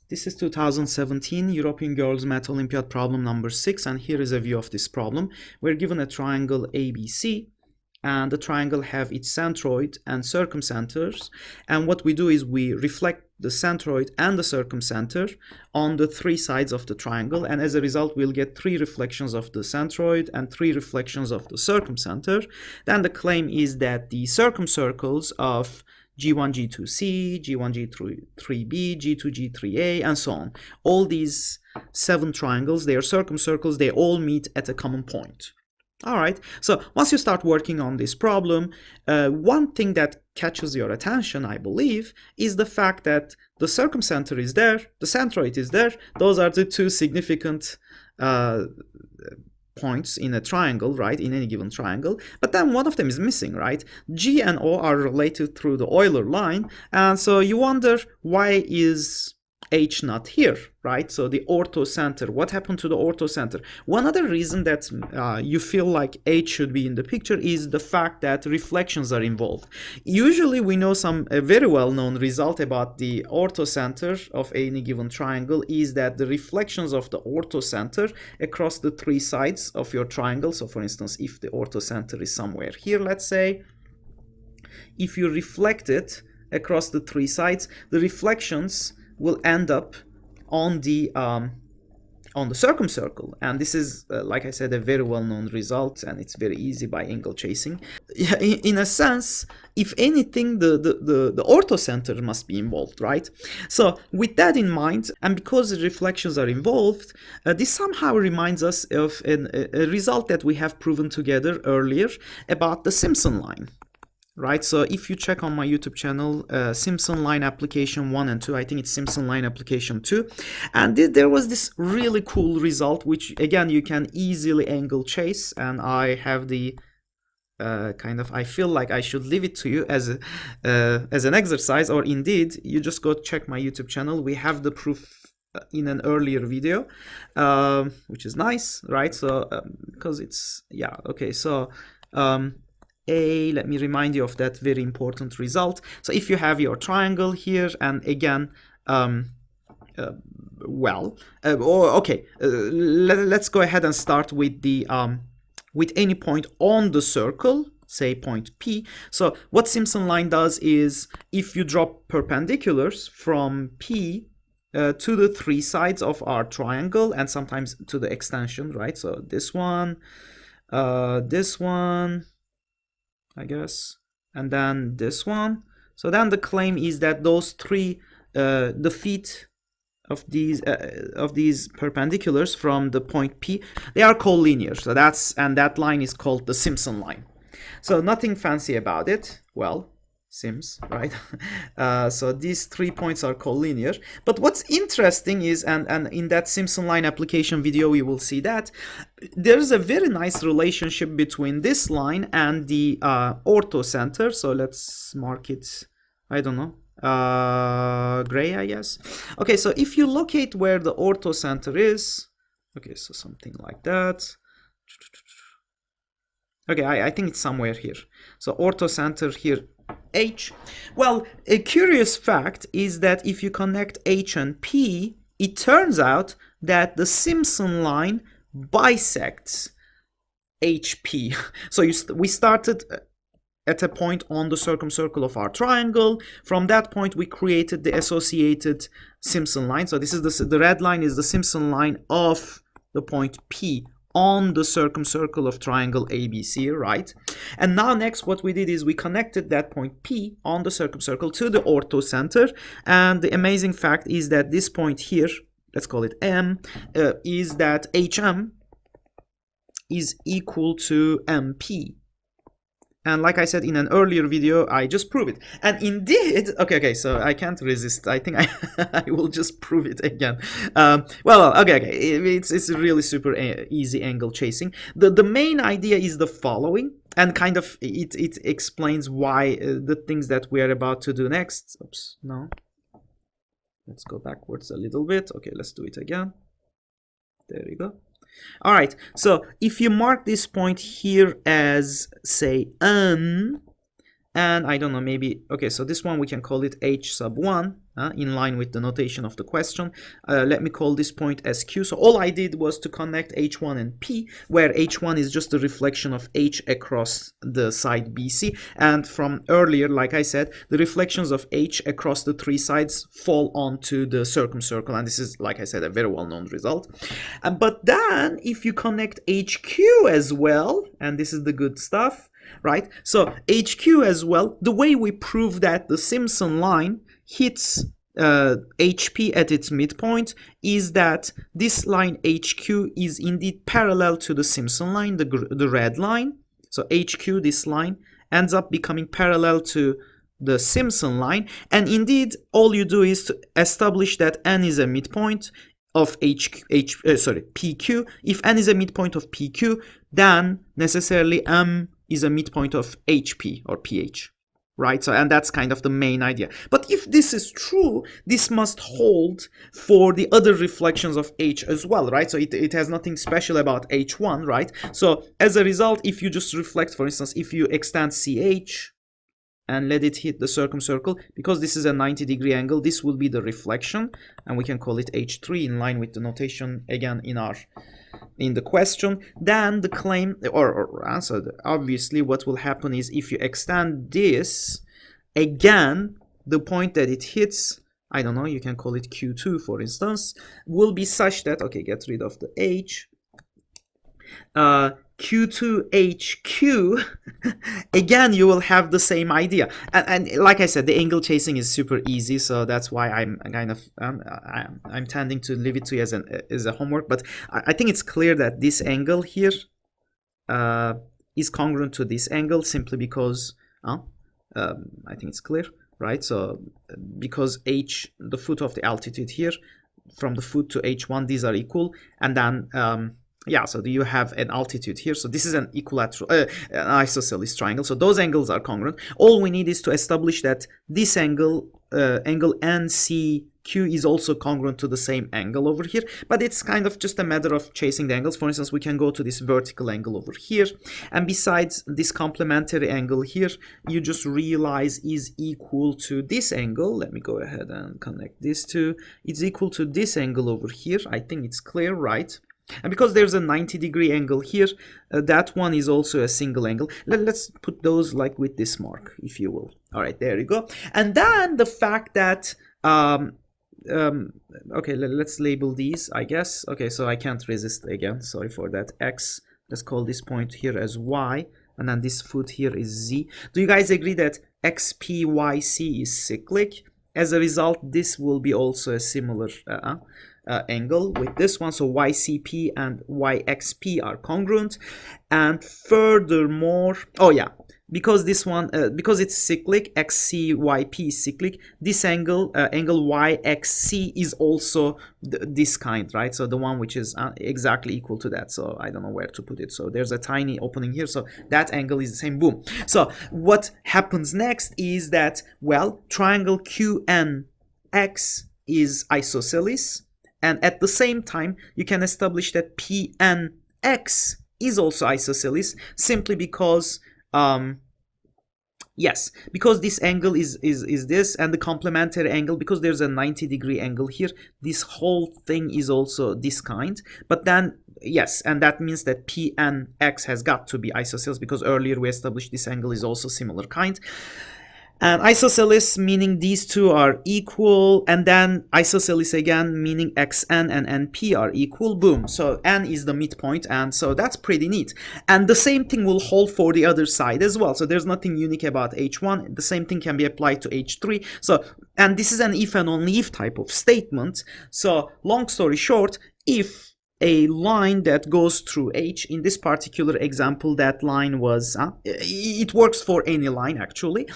This is 2017 European Girls Math Olympiad problem number 6, and here is a view of this problem. We're given a triangle ABC, and the triangle have its centroid and circumcenters, and what we do is we reflect the centroid and the circumcenter on the three sides of the triangle, and as a result we'll get 3 reflections of the centroid and 3 reflections of the circumcenter. Then the claim is that the circumcircles of G1, G2C, G1, G3B, G2, G3A, and so on. All these 7 triangles, they are circumcircles, they all meet at a common point. Alright, so once you start working on this problem, one thing that catches your attention, I believe, is the fact that the circumcenter is there, the centroid is there. Those are the 2 significant points in a triangle, right, in any given triangle, but then one of them is missing, right? G and O are related through the Euler line, and so you wonder, why is H not here, right? So the orthocenter, what happened to the orthocenter? One other reason that you feel like H should be in the picture is the fact that reflections are involved. Usually we know a very well-known result about the orthocenter of any given triangle is that the reflections of the orthocenter across the 3 sides of your triangle. So for instance, if the orthocenter is somewhere here, let's say, if you reflect it across the 3 sides, the reflections will end up on the circumcircle, and this is like I said, a very well-known result, and it's very easy by angle chasing. In a sense, if anything, the orthocenter must be involved, right? So with that in mind, and because the reflections are involved, this somehow reminds us of a result that we have proven together earlier about the Simpson line. Right, so if you check on my YouTube channel, Simpson line application 1 and 2, I think it's Simpson line application 2, and there was this really cool result, which again you can easily angle chase, and I have the I feel like I should leave it to you as an exercise, or indeed you just go check my YouTube channel. We have the proof in an earlier video, which is nice, right? So because it's, yeah, okay, so let me remind you of that very important result. So if you have your triangle here, and again, let's go ahead and start with the with any point on the circle, say point P. So what Simpson line does is, if you drop perpendiculars from P to the 3 sides of our triangle, and sometimes to the extension, right? So this one, I guess, and then this one. So then the claim is that those 3, the feet of these perpendiculars from the point P, they are collinear. So that line is called the Simpson line. So nothing fancy about it. Well, Sims, right? So these 3 points are collinear. But what's interesting is, and in that Simpson line application video, we will see that there's a very nice relationship between this line and the orthocenter. So let's mark it, I don't know, gray, I guess. Okay, so if you locate where the orthocenter is, okay, so something like that. Okay, I think it's somewhere here. So orthocenter here, H. Well, a curious fact is that if you connect H and P, it turns out that the Simpson line bisects HP. So we started at a point on the circumcircle of our triangle. From that point, we created the associated Simpson line. So this is the red line is the Simpson line of the point P on the circumcircle of triangle ABC, right? And now next what we did is we connected that point P on the circumcircle to the orthocenter, and the amazing fact is that this point here, let's call it M, is that HM is equal to MP. And like I said in an earlier video, I just prove it. And indeed, okay, so I can't resist. I think I will just prove it again. Okay, it's really super easy angle chasing. The main idea is the following, and kind of it explains why the things that we are about to do next. Oops, no. Let's go backwards a little bit. Okay, let's do it again. There you go. All right, so if you mark this point here as, say, N, and I don't know, maybe, okay, so this one we can call it H sub 1, in line with the notation of the question. Let me call this point as Q. So all I did was to connect H1 and P, where H1 is just a reflection of H across the side BC. And from earlier, like I said, the reflections of H across the three sides fall onto the circumcircle. And this is, like I said, a very well-known result. But then if you connect HQ as well, and this is the good stuff, right? So HQ as well, the way we prove that the Simpson line hits HP at its midpoint is that this line HQ is indeed parallel to the Simpson line, the red line. So HQ, this line, ends up becoming parallel to the Simpson line. And indeed, all you do is to establish that N is a midpoint of PQ. If N is a midpoint of PQ, then necessarily M is a midpoint of HP or PH. Right, so and that's kind of the main idea. But if this is true, this must hold for the other reflections of H as well, right? So it has nothing special about H1, right? So as a result, if you just reflect, for instance, if you extend CH and let it hit the circumcircle, because this is a 90-degree angle, this will be the reflection, and we can call it H3 in line with the notation again in the question. Then the claim or answer, obviously what will happen is if you extend this again, the point that it hits, I don't know, you can call it Q2 for instance, will be such that, okay, get rid of the H, Q2HQ, again you will have the same idea, and like I said, the angle chasing is super easy, so that's why I'm kind of I'm tending to leave it to you as a homework. But I think it's clear that this angle here is congruent to this angle simply because I think it's clear, right? So because H, the foot of the altitude here, from the foot to H1, these are equal, and then yeah, so you have an altitude here. So this is an equilateral, an isosceles triangle. So those angles are congruent. All we need is to establish that this angle, angle NCQ, is also congruent to the same angle over here. But it's kind of just a matter of chasing the angles. For instance, we can go to this vertical angle over here. And besides this complementary angle here, you just realize is equal to this angle. Let me go ahead and connect these two. It's equal to this angle over here. I think it's clear, right? And because there's a 90-degree angle here, that one is also a single angle. Let's put those like with this mark, if you will. All right, there you go. And then the fact that, okay, let's label these, I guess. Okay, so I can't resist again. Sorry for that. X, let's call this point here as Y. And then this foot here is Z. Do you guys agree that XPYC is cyclic? As a result, this will be also a similar angle with this one. So YCP and YXP are congruent. And furthermore, oh yeah, because this one, because it's cyclic, XCYP is cyclic, this angle, angle YXC is also this kind, right? So the one which is exactly equal to that. So I don't know where to put it. So there's a tiny opening here. So that angle is the same, boom. So what happens next is that, well, triangle QNX is isosceles. And at the same time, you can establish that PNX is also isosceles simply because, yes, because this angle is this, and the complementary angle, because there's a 90-degree angle here, this whole thing is also this kind. But then, yes, and that means that PNX has got to be isosceles because earlier we established this angle is also similar kind. And isosceles meaning these two are equal, and then isosceles again meaning xn and np are equal, boom. So n is the midpoint, and so that's pretty neat. And the same thing will hold for the other side as well. So there's nothing unique about h1. The same thing can be applied to h3. So, and this is an if and only if type of statement. So long story short, if a line that goes through H, in this particular example, that line was, it works for any line actually.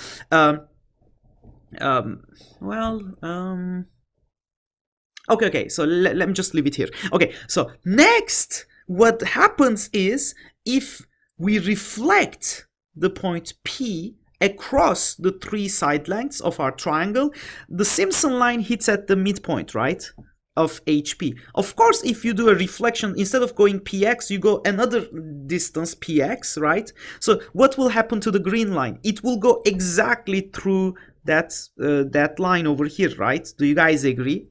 Okay, so let me just leave it here. Okay, so next, what happens is if we reflect the point P across the three side lengths of our triangle, the Simpson line hits at the midpoint, right, of HP. Of course, if you do a reflection, instead of going px, you go another distance px, right? So what will happen to the green line? It will go exactly through that line over here, right? Do you guys agree?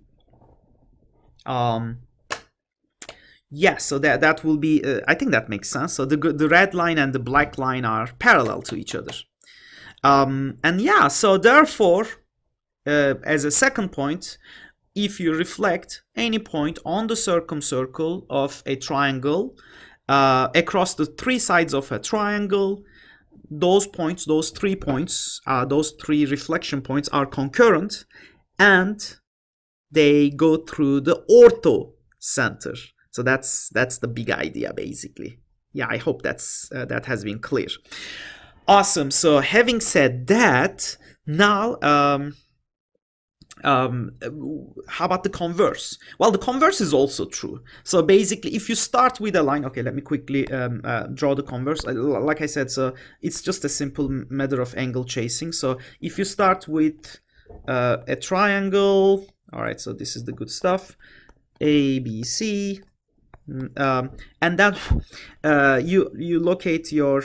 Yeah, so that will be, I think that makes sense. So the red line and the black line are parallel to each other. And yeah, so therefore, as a second point, if you reflect any point on the circumcircle of a triangle across the three sides of a triangle, those points, those 3 points, those 3 reflection points are concurrent, and they go through the orthocenter. So that's the big idea, basically. Yeah, I hope that has been clear. Awesome. So having said that, now how about the converse? Well, the converse is also true. So basically, if you start with a line, okay, let me quickly draw the converse. Like I said, so it's just a simple matter of angle chasing. So if you start with a triangle, all right, so this is the good stuff, A, B, C, and then you locate your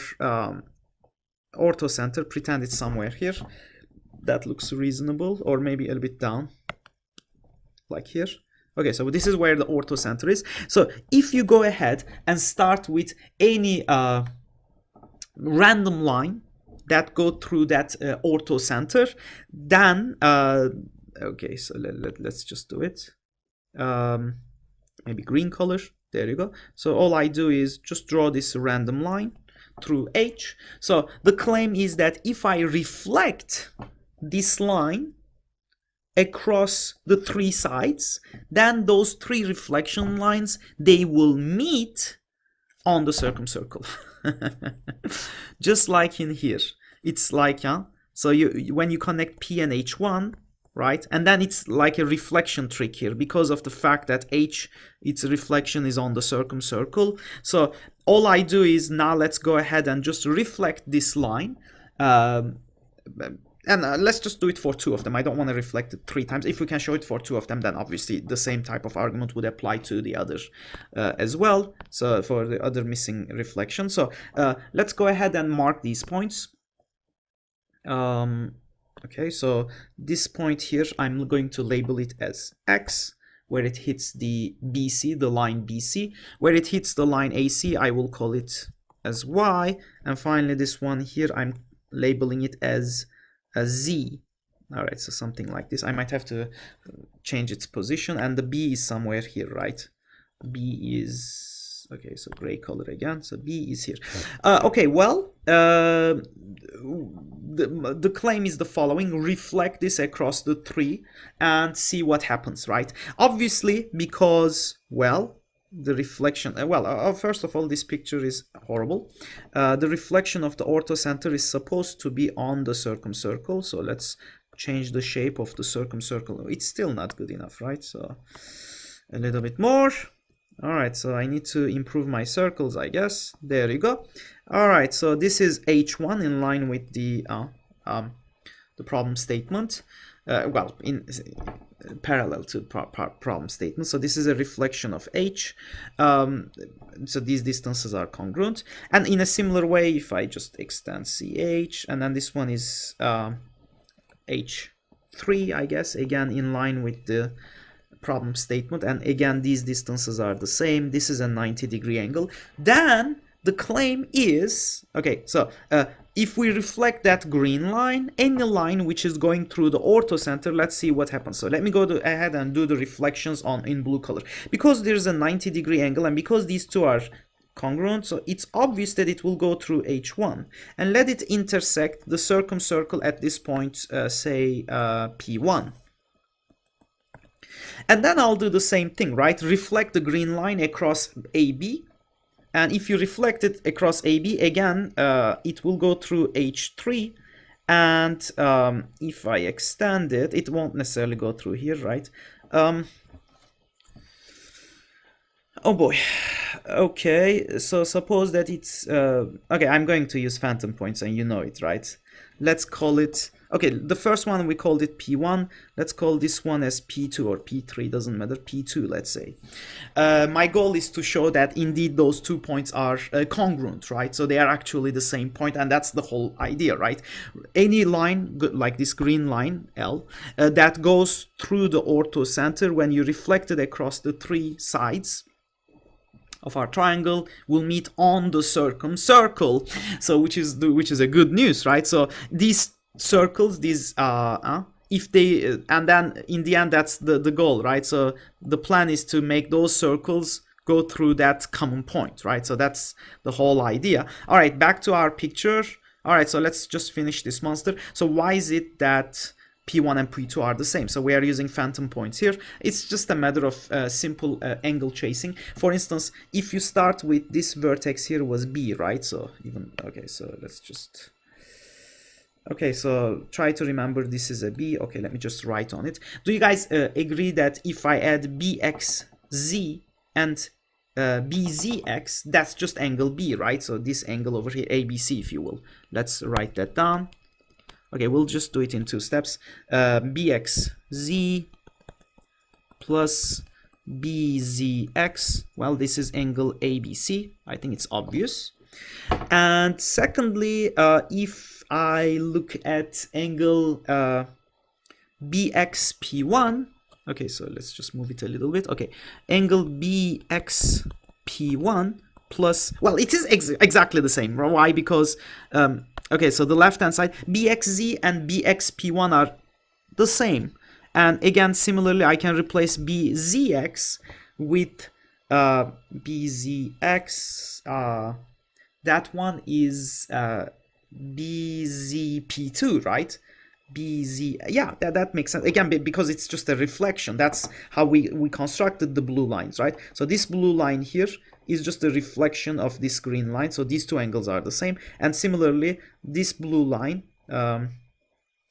orthocenter, pretend it's somewhere here. That looks reasonable, or maybe a little bit down, like here. Okay, so this is where the orthocenter is. So if you go ahead and start with any random line that go through that orthocenter, then okay, so let's just do it. Maybe green color. There you go. So all I do is just draw this random line through H. So the claim is that if I reflect this line across the 3 sides, then those 3 reflection lines, they will meet on the circumcircle. Just like in here. It's like, so when you connect P and H1, right? And then it's like a reflection trick here because of the fact that H, its reflection is on the circumcircle. So all I do is now let's go ahead and just reflect this line. And let's just do it for 2 of them. I don't want to reflect it 3 times. If we can show it for 2 of them, then obviously the same type of argument would apply to the other as well. So for the other missing reflection. So let's go ahead and mark these points. Okay, so this point here, I'm going to label it as X, where it hits the BC, the line BC. Where it hits the line AC, I will call it as Y. And finally, this one here, I'm labeling it as a Z. All right, so something like this. I might have to change its position, and the B is somewhere here, right? B is, okay, so gray color again. So B is here. Okay, well, the claim is the following: reflect this across the 3 and see what happens, right? Obviously, because, well, the reflection, first of all, this picture is horrible. The reflection of the orthocenter is supposed to be on the circumcircle. So let's change the shape of the circumcircle. It's still not good enough, right? So a little bit more. All right, so I need to improve my circles, I guess. There you go. All right, so this is H1 in line with the problem statement. Well, in parallel to problem statement. So this is a reflection of H. So these distances are congruent. And in a similar way, if I just extend CH, and then this one is H3, I guess, again in line with the problem statement, and again these distances are the same. This is a 90-degree angle. Then the claim is, okay, so if we reflect that green line, any line which is going through the orthocenter, let's see what happens. So let me go ahead and do the reflections in blue color. Because there's a 90-degree angle, and because these two are congruent, so it's obvious that it will go through H1 and let it intersect the circumcircle at this point, say P1. And then I'll do the same thing, right? Reflect the green line across AB. And if you reflect it across AB, again, it will go through H3. And if I extend it, it won't necessarily go through here, right? Oh boy. Okay, so suppose that it's... okay, I'm going to use phantom points, and you know it, right? Let's call it... Okay, the first one we called it P1. Let's call this one as P2 or P3, doesn't matter, P2, let's say. My goal is to show that indeed those 2 points are congruent, right? So they are actually the same point, and that's the whole idea, right? Any line, like this green line, L, that goes through the orthocenter, when you reflect it across the 3 sides of our triangle, will meet on the circumcircle. So which is a good news, right? So these circles, these if they and then in the end that's the goal, right? So the plan is to make those circles go through that common point, right? So that's the whole idea. All right, back to our picture. All right, so let's just finish this monster. So why is it that P1 and P2 are the same? So we are using phantom points here. It's just a matter of simple angle chasing. For instance, if you start with this vertex here was B, right? So even, okay, so let's just, okay, so try to remember this is a B. Okay, let me just write on it. Do you guys agree that if I add BXZ and BZX, that's just angle B, right? So this angle over here, ABC, if you will. Let's write that down. Okay, we'll just do it in 2 steps. BXZ plus BZX. Well, this is angle ABC. I think it's obvious. And secondly, if I look at angle BXP1, okay, so let's just move it a little bit. Okay, angle BXP1 plus, well, it is exactly the same. Why? Because okay, so the left hand side, BXZ and BXP1 are the same. And again, similarly, I can replace BZX with BZX. That one is BZP2, right? BZ, yeah, that makes sense. Again, because it's just a reflection. That's how we constructed the blue lines, right? So this blue line here is just a reflection of this green line. So these 2 angles are the same. And similarly, this blue line and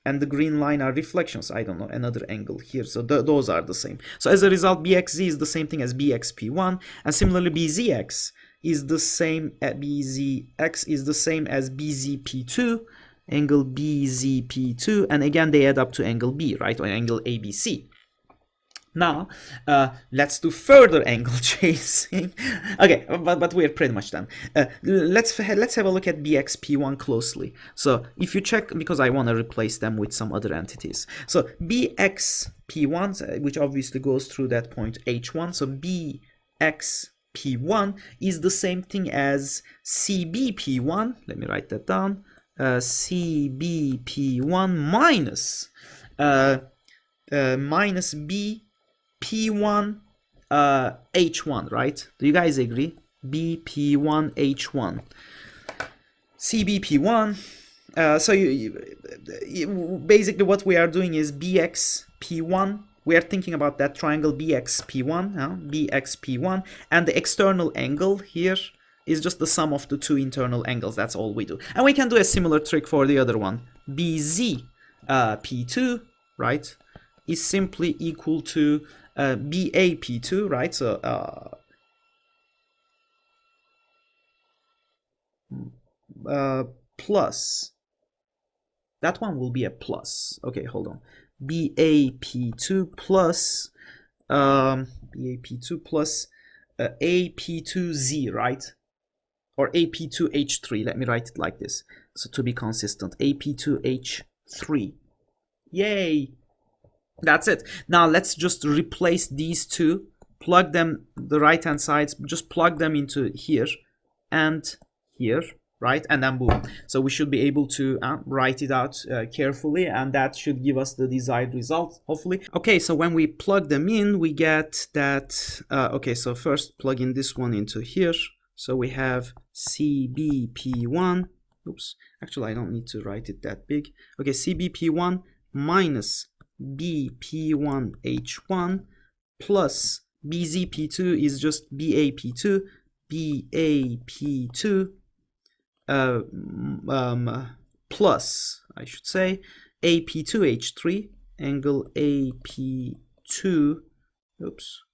the green line are reflections. I don't know, another angle here. So those are the same. So as a result, BXZ is the same thing as BXP1. And similarly, BZX is the same, BZX is the same as BZP2, angle BZP2. And again, they add up to angle B, right? Or angle ABC. Now, let's do further angle chasing. Okay, but we're pretty much done. Let's have a look at BXP1 closely. So if you check, because I want to replace them with some other entities. So BXP1, which obviously goes through that point H1. So BXP1 is the same thing as CBP1. Let me write that down. CBP1 minus minus BP1 H1, right? Do you guys agree? BP1 H1. CBP1. So basically what we are doing is BXP1. We are thinking about that triangle BXP1, BXP1, and the external angle here is just the sum of the 2 internal angles. That's all we do. And we can do a similar trick for the other one. BZP2, right, is simply equal to BAP2, right? So plus, that one will be a plus. Okay, hold on. BAP2 plus BAP2 plus AP2Z, right? Or AP2H3. Let me write it like this, so to be consistent. AP2H3. Yay! That's it. Now let's just replace these 2, plug them, the right hand sides, just plug them into here and here, right? And then boom. So we should be able to write it out carefully, and that should give us the desired result, hopefully. Okay, so when we plug them in, we get that, okay, so first plug in this one into here. So we have CBP1, oops, actually I don't need to write it that big. Okay, CBP1 minus BP1H1 plus BZP2 is just BAP2, BAP2 plus, I should say, AP2H3, angle AP2, oops,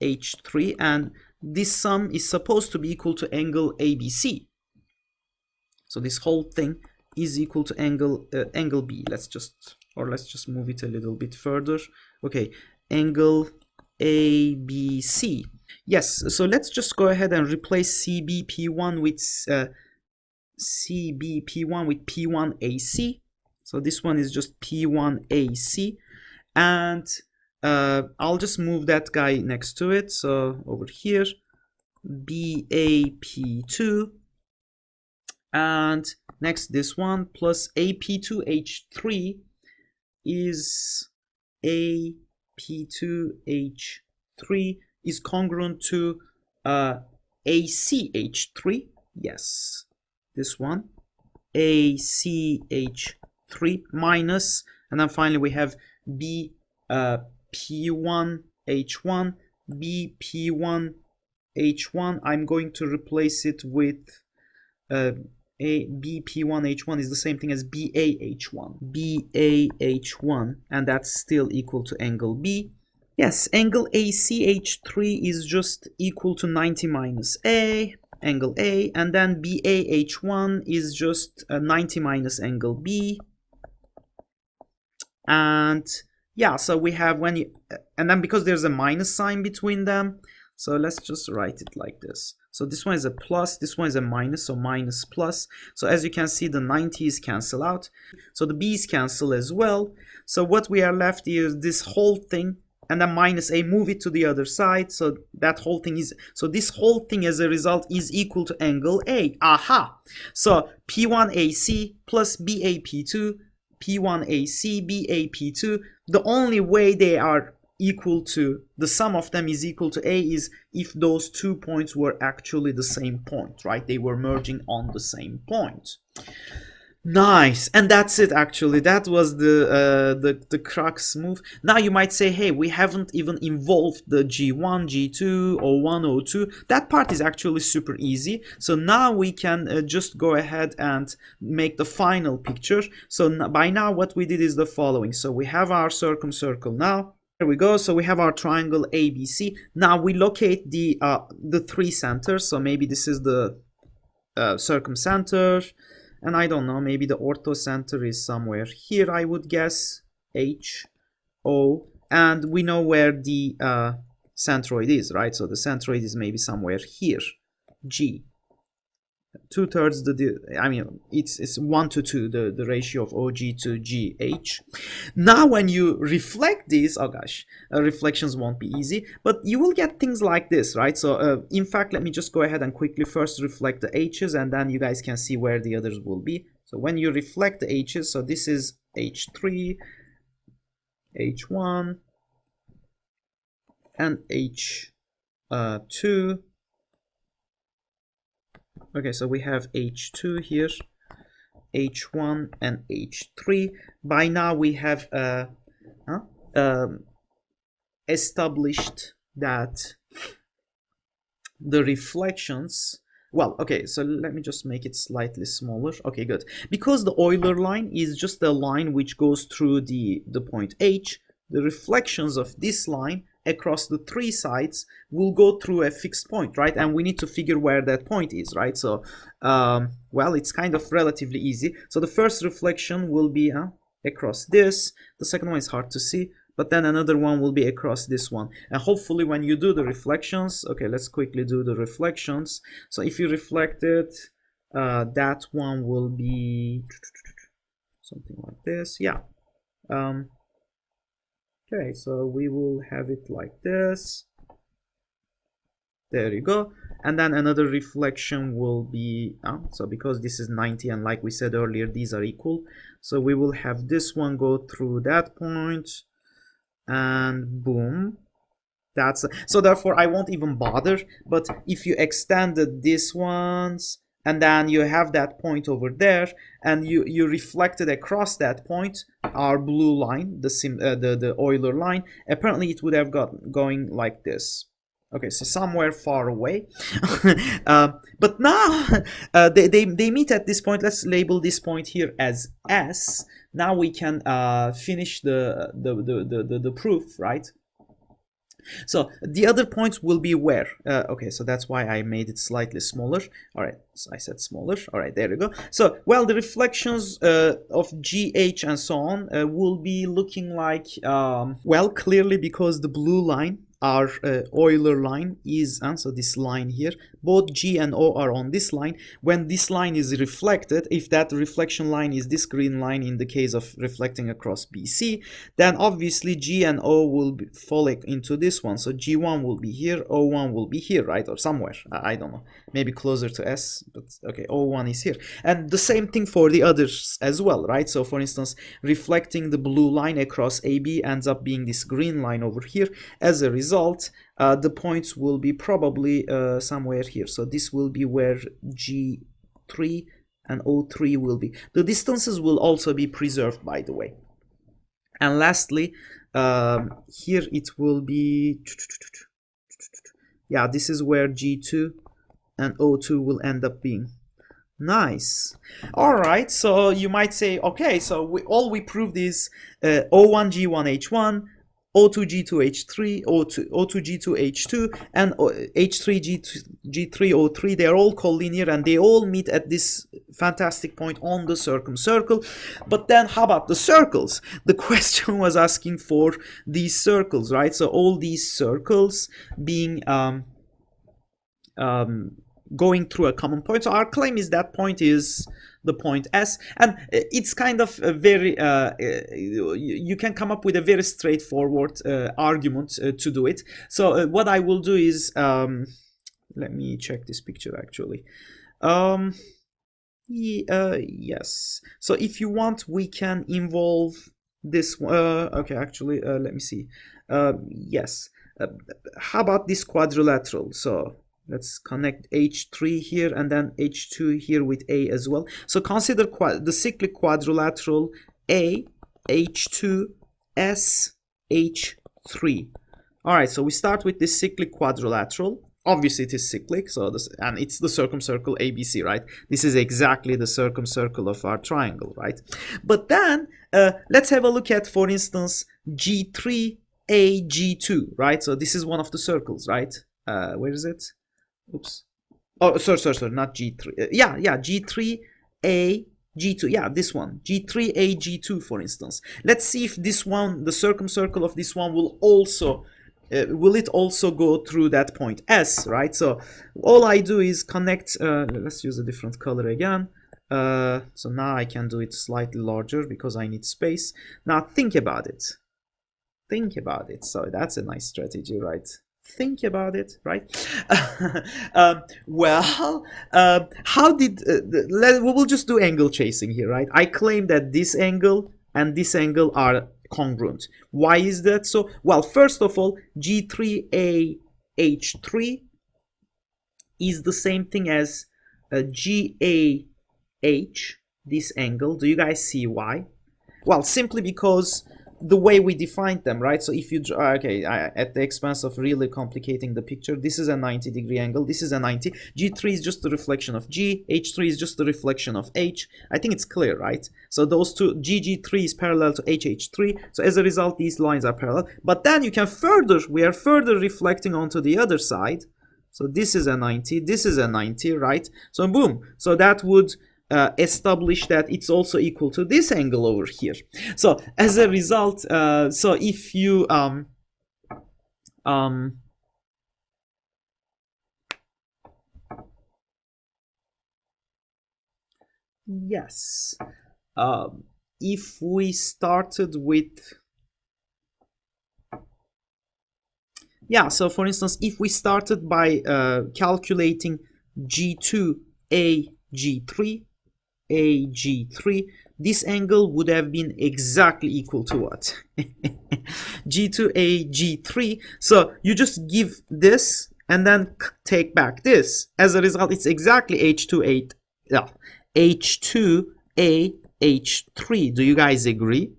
H3, and this sum is supposed to be equal to angle ABC. So this whole thing is equal to angle B. Let's just move it a little bit further. Okay, angle ABC. Yes, so let's just go ahead and replace CBP1 with P1AC. So this one is just P1AC, and I'll just move that guy next to it. So over here, BAP2, and next this one plus AP2H3 is AP2H3 is congruent to ACH3. Yes, this one ACH3 minus, and then finally we have P1H1, BP1H1. I'm going to replace it with BP1H1 is the same thing as BAH1, and that's still equal to angle B. Yes, angle ACH3 is just equal to 90 minus A, angle A, and then BAH1 is just 90 minus angle B. And yeah, so we have and then because there's a minus sign between them, so let's just write it like this. So this one is a plus, this one is a minus, so minus plus. So as you can see, the 90s cancel out. So the B's cancel as well. So what we are left is this whole thing, and then minus A, move it to the other side. So that whole thing is, so this whole thing as a result is equal to angle A. Aha! So P1AC plus BAP2, P1AC, BAP2. The only way they are equal to, the sum of them is equal to A is if those 2 points were actually the same point, right? They were merging on the same point. Nice, and that's it. Actually, that was the crux move. Now you might say, hey, we haven't even involved the G1, G2, O1, O2. That part is actually super easy. So now we can just go ahead and make the final picture. So by now what we did is the following. So we have our circumcircle now. There we go. So we have our triangle ABC. Now we locate the three centers. So maybe this is the circumcenter. And I don't know, maybe the orthocenter is somewhere here, I would guess. H, O, and we know where the centroid is, right? So the centroid is maybe somewhere here, G. 2/3 it's 1 to 2, the ratio of OG to GH. Now when you reflect this, oh gosh, reflections won't be easy, but you will get things like this, right? So in fact, let me just go ahead and quickly first reflect the H's, and then you guys can see where the others will be. So when you reflect the H's, so this is H3, H1, and H2. Okay, so we have H2 here, H1 and H3. By now we have established that the reflections, well, okay, so let me just make it slightly smaller. Okay, good. Because the Euler line is just a line which goes through the point H, the reflections of this line across the three sides will go through a fixed point, right? And we need to figure where that point is, right? So, well, it's kind of relatively easy. So the first reflection will be across this. The second one is hard to see, but then another one will be across this one. And hopefully when you do the reflections, okay, let's quickly do the reflections. So if you reflect it, that one will be something like this. Yeah. Okay, so we will have it like this. There you go. And then another reflection will be, so because this is 90 and like we said earlier, these are equal. So we will have this one go through that point and boom. That's, so therefore I won't even bother, but if you extended these ones, and then you have that point over there, and you reflected across that point, our blue line, the Euler line, apparently it would have got going like this. Okay, so somewhere far away. But now they meet at this point. Let's label this point here as S. Now we can finish the proof, right? So the other points will be where? Okay, so that's why I made it slightly smaller. All right, so I said smaller. All right, there we go. So, well, the reflections of GH and so on will be looking like, well, clearly because the blue line, our Euler line is, and so this line here, both G and O are on this line. When this line is reflected, if that reflection line is this green line in the case of reflecting across BC, then obviously G and O will fall into this one. So G1 will be here, O1 will be here, right? Or somewhere, I don't know, maybe closer to S, but okay, O1 is here. And the same thing for the others as well, right? So for instance, reflecting the blue line across AB ends up being this green line over here. As a result, the points will be probably somewhere here. So this will be where G3 and O3 will be. The distances will also be preserved, by the way. And lastly, here it will be, yeah, this is where G2 and O2 will end up being. Nice. All right, so you might say, okay, so all we proved is O1 G1 H1, O2 G2 H3, O2 G2 H2, and H3 G3 O3. They're all collinear and they all meet at this fantastic point on the circumcircle. But then how about the circles? The question was asking for these circles, right? So all these circles being going through a common point. So our claim is that point is the point S, and it's kind of a very you can come up with a very straightforward argument to do it. So what I will do is let me check this picture actually. Yes, so if you want we can involve this okay, actually let me see. Yes, how about this quadrilateral? So let's connect H3 here and then H2 here with A as well. So consider the cyclic quadrilateral A, H2, S, H3. All right, so we start with this cyclic quadrilateral. Obviously it is cyclic, so this, and it's the circumcircle ABC, right? This is exactly the circumcircle of our triangle, right? But then let's have a look at, for instance, G3, A, G2, right? So this is one of the circles, right? Where is it? Oops. Oh, sorry, not G3. Yeah, G3, A, G2. Yeah, this one. G3, A, G2, for instance. Let's see if this one, the circumcircle of this one will also, will it also go through that point S, right? So all I do is connect, let's use a different color again. So now I can do it slightly larger because I need space. Now think about it. Think about it. So that's a nice strategy, right? Think about it, right? Well, how did we'll just do angle chasing here, right? I claim that this angle and this angle are congruent. Why is that so? Well, first of all, G3A H3 is the same thing as GAH, this angle. Do you guys see why? Well, simply because the way we defined them, right? So if you okay, at the expense of really complicating the picture, this is a 90-degree angle, this is a 90. G3 is just the reflection of G, H3 is just the reflection of H. I think it's clear, right? So those two, GG3 is parallel to HH3, so as a result these lines are parallel. But then you can further, we are further reflecting onto the other side. So this is a 90, this is a 90, right? So boom, so that would establish that it's also equal to this angle over here. So as a result, so if you yes, if we started with, yeah, so for instance, if we started by calculating G2A G3, AG3, this angle would have been exactly equal to what? G2A G3. So you just give this and then take back this. As a result, it's exactly H2A H3. Do you guys agree?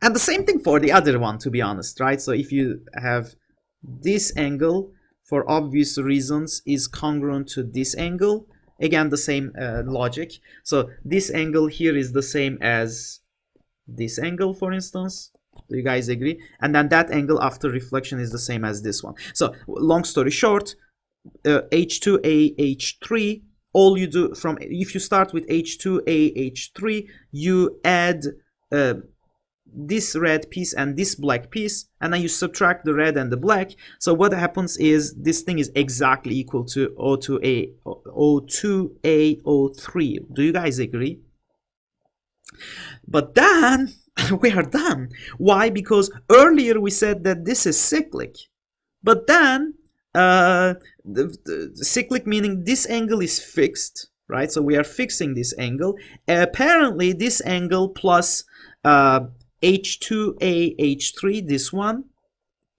And the same thing for the other one, to be honest, right? So if you have this angle, for obvious reasons, is congruent to this angle. Again, the same logic. So this angle here is the same as this angle, for instance. Do you guys agree? And then that angle after reflection is the same as this one. So long story short, H2A, H3, all you do from, if you start with H2A, H3, you add this red piece and this black piece, and then you subtract the red and the black. So what happens is this thing is exactly equal to O2A, O3. Do you guys agree? But then we are done. Why? Because earlier we said that this is cyclic, but then the cyclic meaning this angle is fixed, right? So we are fixing this angle. Apparently this angle plus H2A, H3, this one.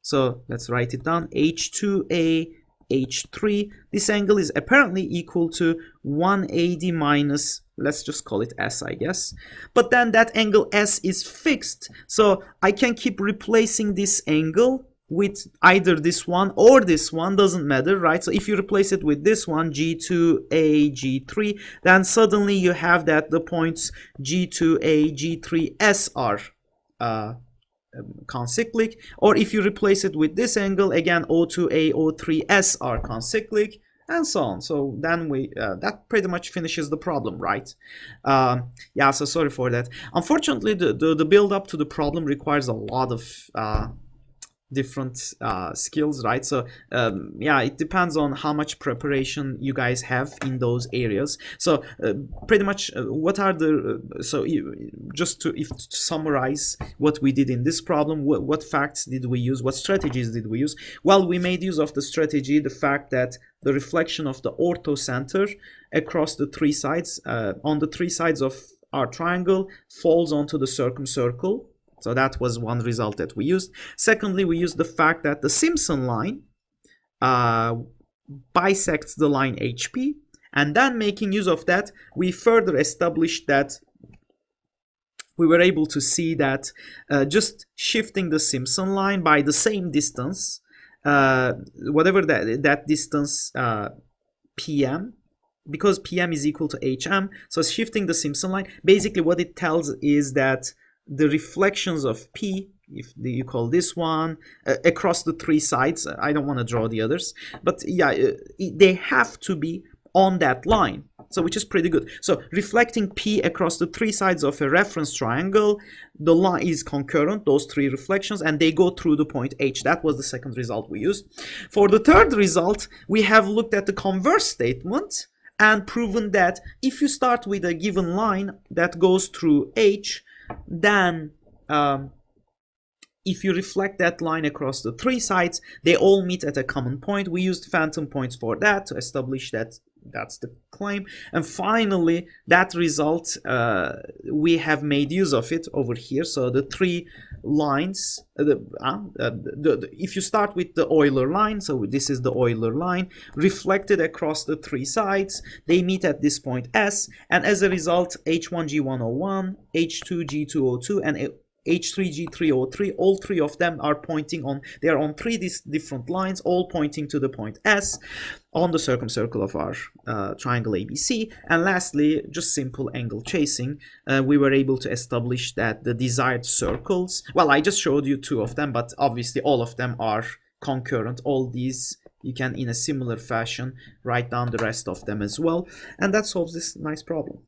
So let's write it down. H2A, H3. This angle is apparently equal to 180 minus, let's just call it S, I guess. But then that angle S is fixed. So I can keep replacing this angle with either this one or this one, doesn't matter, right? So if you replace it with this one, G2A, G3, then suddenly you have that the points G2A, G3S are concyclic. Or if you replace it with this angle, again, O2A, O3S are concyclic, and so on. So then we that pretty much finishes the problem, right? Yeah, so sorry for that. Unfortunately, the build up to the problem requires a lot of different skills, right? So yeah, it depends on how much preparation you guys have in those areas. So pretty much what are the just to summarize what we did in this problem, what facts did we use, what strategies did we use? Well, we made use of the strategy, the fact that the reflection of the orthocenter across the three sides on the three sides of our triangle falls onto the circumcircle. So that was one result that we used. Secondly, we used the fact that the Simpson line bisects the line HP, and then making use of that, we further established that we were able to see that just shifting the Simpson line by the same distance, whatever that distance PM, because PM is equal to HM, so shifting the Simpson line, basically what it tells is that the reflections of P, if you call this one, across the three sides, I don't want to draw the others, but yeah, they have to be on that line, so which is pretty good. So reflecting P across the three sides of a reference triangle, the line is concurrent, those three reflections, and they go through the point H. That was the second result we used. For the third result, we have looked at the converse statement and proven that if you start with a given line that goes through H, then if you reflect that line across the three sides, they all meet at a common point. We used phantom points for that to establish that that's the claim. And finally, that result, we have made use of it over here. So the three lines, if you start with the Euler line, so this is the Euler line, reflected across the three sides, they meet at this point S, and as a result, H1G101, H2G202, and H3G303, all three of them are pointing on, they are on three different lines, all pointing to the point S on the circumcircle of our triangle ABC. And lastly, just simple angle chasing, we were able to establish that the desired circles, well, I just showed you two of them, but obviously all of them are concurrent. All these, you can, in a similar fashion, write down the rest of them as well. And that solves this nice problem.